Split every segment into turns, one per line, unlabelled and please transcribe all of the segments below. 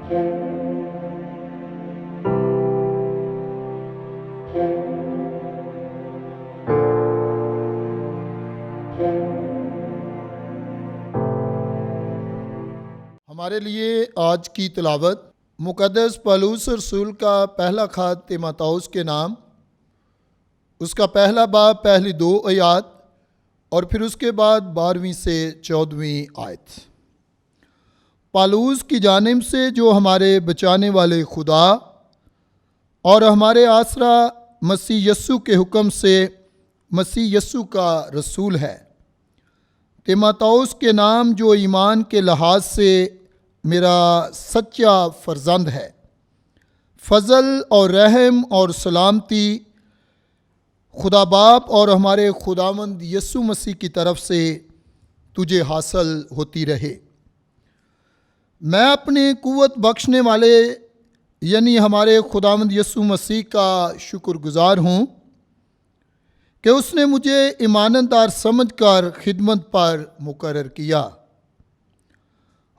ہمارے لیے آج کی تلاوت مقدس پولس رسول کا پہلا خط تیموتھوس کے نام، اس کا پہلا باب پہلی 2 آیات اور پھر اس کے بعد 12ویں سے 14ویں آیت۔ پولس کی جانب سے جو ہمارے بچانے والے خدا اور ہمارے آسرا مسیح یسوع کے حکم سے مسیح یسوع کا رسول ہے، تیموتھوس کے نام جو ایمان کے لحاظ سے میرا سچا فرزند ہے، فضل اور رحم اور سلامتی خدا باپ اور ہمارے خداوند یسوع مسیح کی طرف سے تجھے حاصل ہوتی رہے۔ میں اپنے قوت بخشنے والے یعنی ہمارے خداوند یسوع مسیح کا شکر گزار ہوں کہ اس نے مجھے ایمانت دار سمجھ کر خدمت پر مقرر کیا۔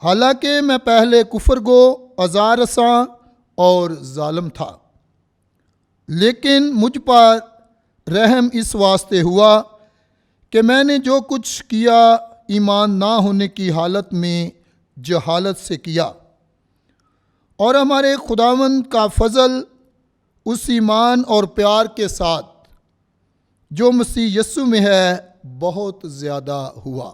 حالانکہ میں پہلے کفر گو، عذار رساں اور ظالم تھا، لیکن مجھ پر رحم اس واسطے ہوا کہ میں نے جو کچھ کیا ایمان نہ ہونے کی حالت میں جہالت سے کیا، اور ہمارے خداوند کا فضل اس ایمان اور پیار کے ساتھ جو مسیح یسوع میں ہے بہت زیادہ ہوا۔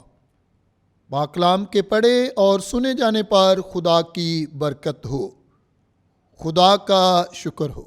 پاک کلام کے پڑھے اور سنے جانے پر خدا کی برکت ہو۔ خدا کا شکر ہو۔